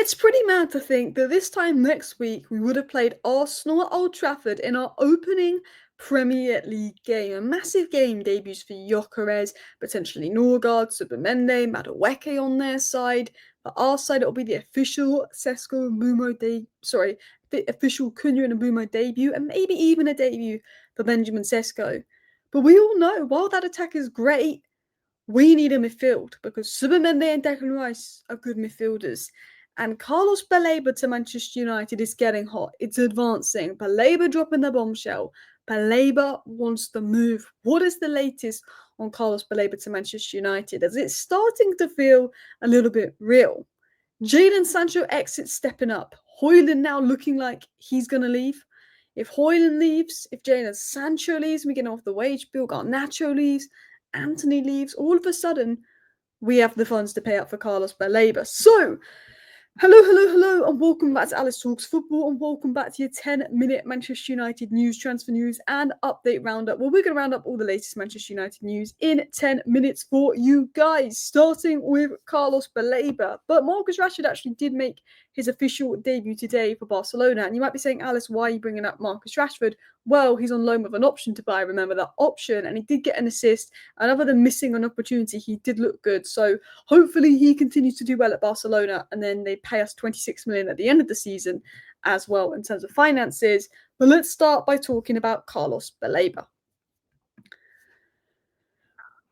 It's pretty mad to think that this time next week we would have played Arsenal at Old Trafford in our opening Premier League game. A massive game debuts for Gyökeres, potentially Norgard, Subamende, Madueke on their side. For our side, it'll be the official the official Cunha and Mbumo debut, and maybe even a debut for Benjamin Sesko. But we all know, while that attack is great, we need a midfield because Subamende and Declan Rice are good midfielders. And Carlos Baleba to Manchester United is getting hot. It's advancing. Baleba dropping the bombshell. Baleba wants to move. What is the latest on Carlos Baleba to Manchester United? As it's starting to feel a little bit real. Jadon Sancho exits stepping up. Hojlund now looking like he's going to leave. If Hojlund leaves, if Jadon Sancho leaves, we get off the wage bill. Garnacho leaves, Anthony leaves. All of a sudden, we have the funds to pay up for Carlos Baleba. So, hello, and welcome back to Alice Talks Football, and welcome back to your 10-minute Manchester United news, transfer news, and update roundup. Well, we're going to round up all the latest Manchester United news in 10 minutes for you guys, starting with Carlos Baleba. But Marcus Rashford actually did make his official debut today for Barcelona, and you might be saying, Alice, why are you bringing up Marcus Rashford? Well, he's on loan with an option to buy, remember that option, and he did get an assist, and other than missing an opportunity, he did look good. So hopefully he continues to do well at Barcelona, and then they pay us 26 million at the end of the season as well in terms of finances. But let's start by talking about Carlos Baleba.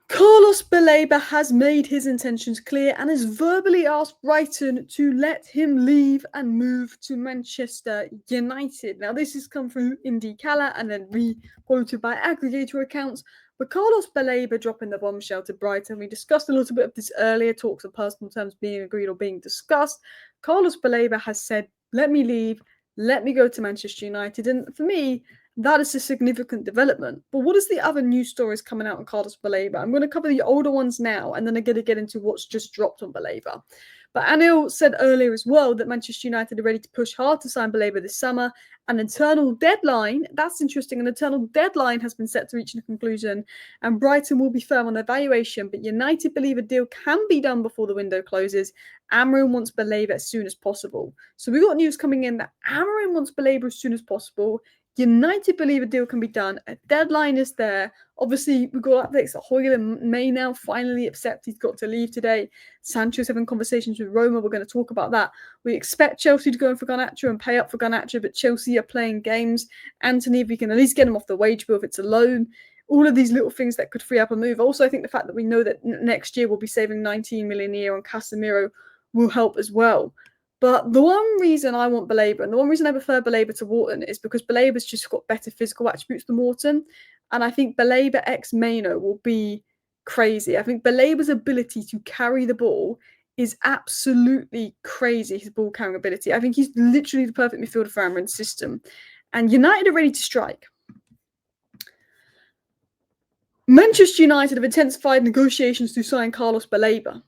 Carlos Baleba has made his intentions clear and has verbally asked Brighton to let him leave and move to Manchester United. Now, this has come through Indy Cala and then re-quoted by aggregator accounts. But Carlos Baleba dropping the bombshell to Brighton. We discussed a little bit of this earlier, talks of personal terms being agreed or being discussed. Carlos Baleba has said, let me leave, let me go to Manchester United. And for me, that is a significant development. But what is the other news stories coming out on Carlos Baleba? I'm going to cover the older ones now, and then I'm going to get into what's just dropped on Baleba. But Anil said earlier as well that Manchester United are ready to push hard to sign Baleba this summer. An internal deadline, that's interesting, an internal deadline has been set to reach a conclusion, and Brighton will be firm on their valuation, but United believe a deal can be done before the window closes. Amorim wants Baleba as soon as possible. So we got news coming in that Amorim wants Baleba as soon as possible. United believe a deal can be done. A deadline is there. Obviously, we've got updates that Hojlund may now finally accept he's got to leave today. Sancho's having conversations with Roma. We're going to talk about that. We expect Chelsea to go in for Garnacho and pay up for Garnacho, but Chelsea are playing games. Anthony, if we can at least get him off the wage bill if it's a loan. All of these little things that could free up a move. Also, I think the fact that we know that next year we'll be saving 19 million a year on Casemiro will help as well. But the one reason I want Baleba, and the one reason I prefer Baleba to Wharton, is because Baleba's just got better physical attributes than Wharton. And I think Baleba x Maino will be crazy. I think Baleba's ability to carry the ball is absolutely crazy, his ball carrying ability. I think he's literally the perfect midfielder for Amorim's system. And United are ready to strike. Manchester United have intensified negotiations to sign Carlos Baleba.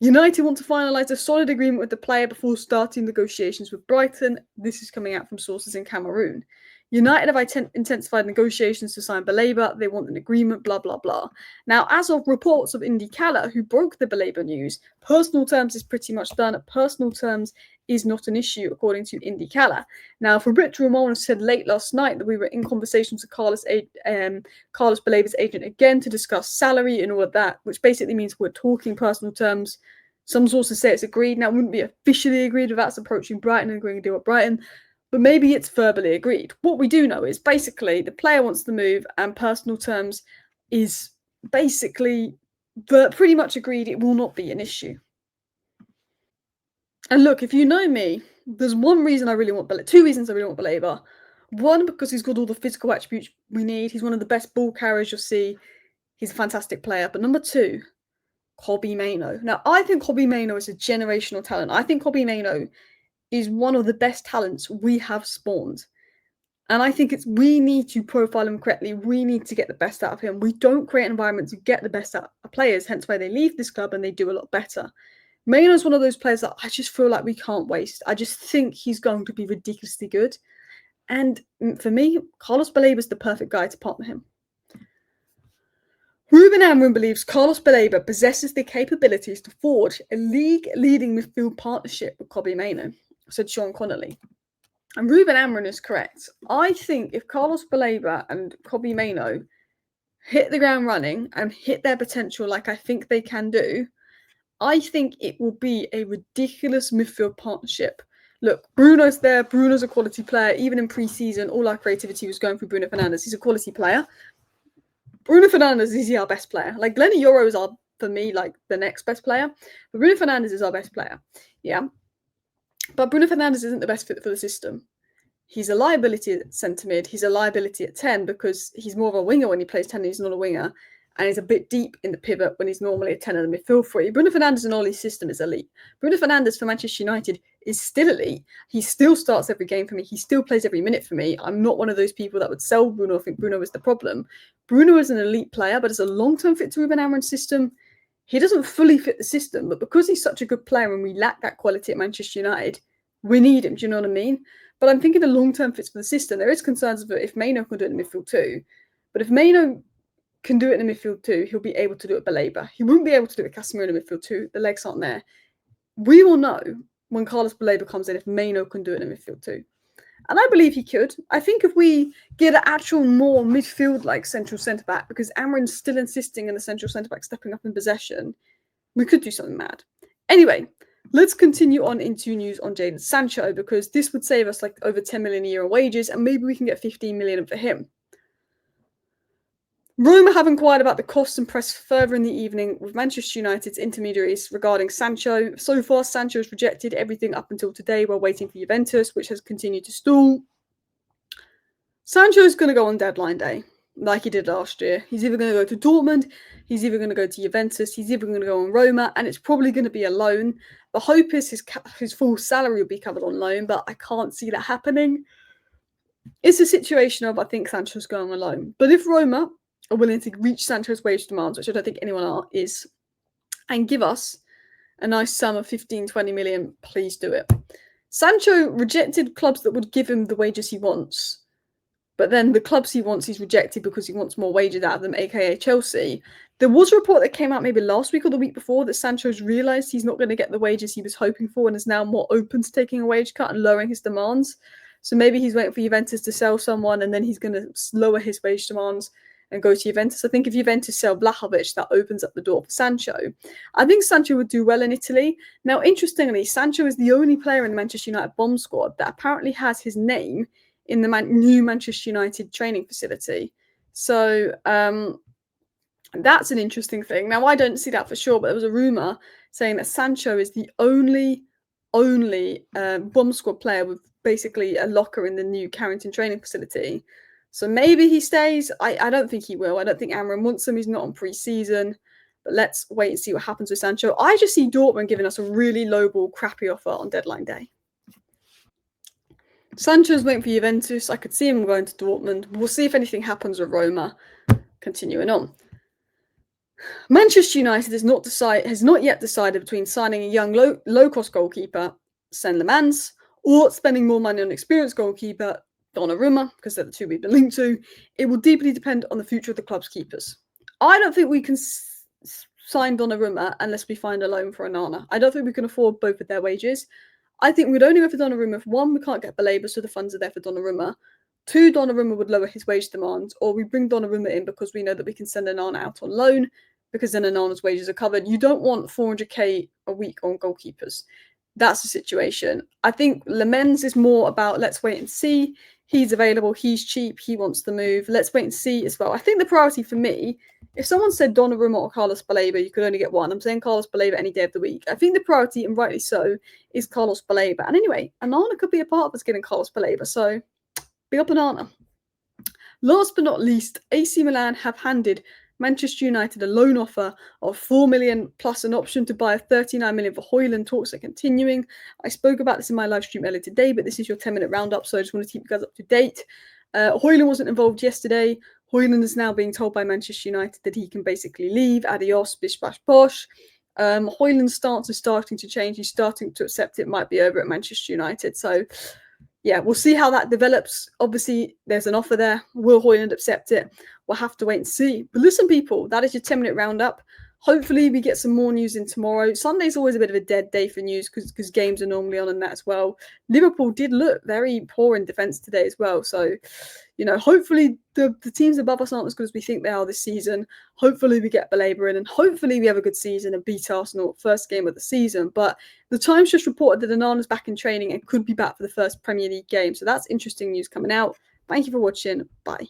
United want to finalise a solid agreement with the player before starting negotiations with Brighton. This is coming out from sources in Cameroon. United have intensified negotiations to sign Baleba. They want an agreement, blah, blah, blah. Now, as of reports of Indy Cala, who broke the Baleba news, personal terms is pretty much done. Personal terms is not an issue, according to Indy Cala. Now, Fabrizio Romano said late last night that we were in conversations with Carlos Baleba's agent again to discuss salary and all of that, which basically means we're talking personal terms. Some sources say it's agreed. Now, it wouldn't be officially agreed without us approaching Brighton and agreeing to deal with Brighton, but maybe it's verbally agreed. What we do know is basically the player wants to move and personal terms is basically pretty much agreed. It will not be an issue. And look, if you know me, there's one reason I really want Baleba, two reasons I really want Baleba. One, because he's got all the physical attributes we need. He's one of the best ball carriers you'll see. He's a fantastic player. But number two, Kobbie Mainoo. Now, I think Kobbie Mainoo is a generational talent. I think Kobbie Mainoo is one of the best talents we have spawned. And I think we need to profile him correctly. We need to get the best out of him. We don't create an environment to get the best out of players, hence why they leave this club and they do a lot better. Mainoo is one of those players that I just feel like we can't waste. I just think he's going to be ridiculously good. And for me, Carlos Baleba is the perfect guy to partner him. Ruben Amorim believes Carlos Baleba possesses the capabilities to forge a league-leading midfield partnership with Kobbie Mainoo, said Sean Connolly. And Ruben Amorim is correct. I think if Carlos Baleba and Kobbie Mainoo hit the ground running and hit their potential like I think they can do, I think it will be a ridiculous midfield partnership. Look, Bruno's there. Bruno's a quality player. Even in pre-season, all our creativity was going through Bruno Fernandes. He's a quality player. Bruno Fernandes is our best player. Like, Lenny Yoro is for me, like, the next best player. But Bruno Fernandes is our best player. Yeah. But Bruno Fernandes isn't the best fit for the system. He's a liability at centre mid. He's a liability at 10 because he's more of a winger when he plays 10 and he's not a winger. And he's a bit deep in the pivot when he's normally a 10 in the midfield three. Bruno Fernandes in Ollie's system is elite. Bruno Fernandes for Manchester United is still elite. He still starts every game for me. He still plays every minute for me. I'm not one of those people that would sell Bruno. I think Bruno is the problem. Bruno is an elite player, but as a long-term fit to Ruben Amorim's system, he doesn't fully fit the system. But because he's such a good player and we lack that quality at Manchester United, we need him. Do you know what I mean? But I'm thinking the long-term fits for the system. There is concerns of if Mainoo can do it in midfield too. But if Mainoo can do it in the midfield too, he'll be able to do it Baleba. He wouldn't be able to do it Casemiro in the midfield too. The legs aren't there. We will know when Carlos Baleba comes in if Mainoo can do it in the midfield too. And I believe he could. I think if we get an actual more midfield-like central centre-back, because Amorim's still insisting on the central centre-back stepping up in possession, we could do something mad. Anyway, let's continue on into news on Jadon Sancho, because this would save us like over 10 million a year in wages, and maybe we can get 15 million for him. Roma have inquired about the costs and pressed further in the evening with Manchester United's intermediaries regarding Sancho. So far, Sancho has rejected everything up until today while waiting for Juventus, which has continued to stall. Sancho is going to go on deadline day, like he did last year. He's either going to go to Dortmund, he's either going to go to Juventus, he's either going to go on Roma, and it's probably going to be a loan. The hope is his full salary will be covered on loan, but I can't see that happening. It's a situation of, I think Sancho's going on loan. But if Roma are willing to reach Sancho's wage demands, which I don't think anyone is, and give us a nice sum of 15, 20 million, please do it. Sancho rejected clubs that would give him the wages he wants, but then the clubs he wants, he's rejected because he wants more wages out of them, aka Chelsea. There was a report that came out maybe last week or the week before that Sancho's realised he's not going to get the wages he was hoping for and is now more open to taking a wage cut and lowering his demands. So maybe he's waiting for Juventus to sell someone and then he's going to lower his wage demands and go to Juventus. I think if Juventus sell Vlahovic, that opens up the door for Sancho. I think Sancho would do well in Italy. Now, interestingly, Sancho is the only player in the Manchester United bomb squad that apparently has his name in the new Manchester United training facility. So that's an interesting thing. Now, I don't see that for sure, but there was a rumour saying that Sancho is the only bomb squad player with basically a locker in the new Carrington training facility. So maybe he stays. I don't think he will. I don't think Amorim wants him. He's not on pre-season. But let's wait and see what happens with Sancho. I just see Dortmund giving us a really lowball, crappy offer on deadline day. Sancho's waiting for Juventus. I could see him going to Dortmund. We'll see if anything happens with Roma. Continuing on. Manchester United has not yet decided between signing a young low-cost goalkeeper, Sen Lemans, or spending more money on an experienced goalkeeper, Donnarumma, because they're the two we've been linked to. It will deeply depend on the future of the club's keepers. I don't think we can sign Donnarumma unless we find a loan for Onana. I don't think we can afford both of their wages. I think we'd only go for Donnarumma if one, we can't get Baleba, so the funds are there for Donnarumma. Two, Donnarumma would lower his wage demands, or we bring Donnarumma in because we know that we can send Onana out on loan, because then Onana's wages are covered. You don't want 400k a week on goalkeepers. That's the situation. I think Lemens is more about let's wait and see. He's available, he's cheap, he wants the move. Let's wait and see as well. I think the priority for me, if someone said Donnarumma or Carlos Baleba, you could only get one. I'm saying Carlos Baleba any day of the week. I think the priority, and rightly so, is Carlos Baleba. And anyway, Onana could be a part of us getting Carlos Baleba, so big up Onana. Last but not least, AC Milan have handed Manchester United a loan offer of 4 million plus an option to buy 39 million for Hojlund. Talks are continuing. I spoke about this in my live stream earlier today, but this is your 10-minute roundup, so I just want to keep you guys up to date. Hojlund wasn't involved yesterday. Hojlund is now being told by Manchester United that he can basically leave. Adios, bish bash bosh. Hojlund's stance is starting to change. He's starting to accept it might be over at Manchester United. So, yeah, we'll see how that develops. Obviously, there's an offer there. Will Hojlund accept it? we'll have to wait and see. But listen, people, that is your 10-minute roundup. Hopefully we get some more news in tomorrow. Sunday's always a bit of a dead day for news because games are normally on and that as well. Liverpool did look very poor in defence today as well. So, hopefully the teams above us aren't as good as we think they are this season. Hopefully we get Baleba in, and hopefully we have a good season and beat Arsenal first game of the season. But the Times just reported that Onana's back in training and could be back for the first Premier League game. So that's interesting news coming out. Thank you for watching. Bye.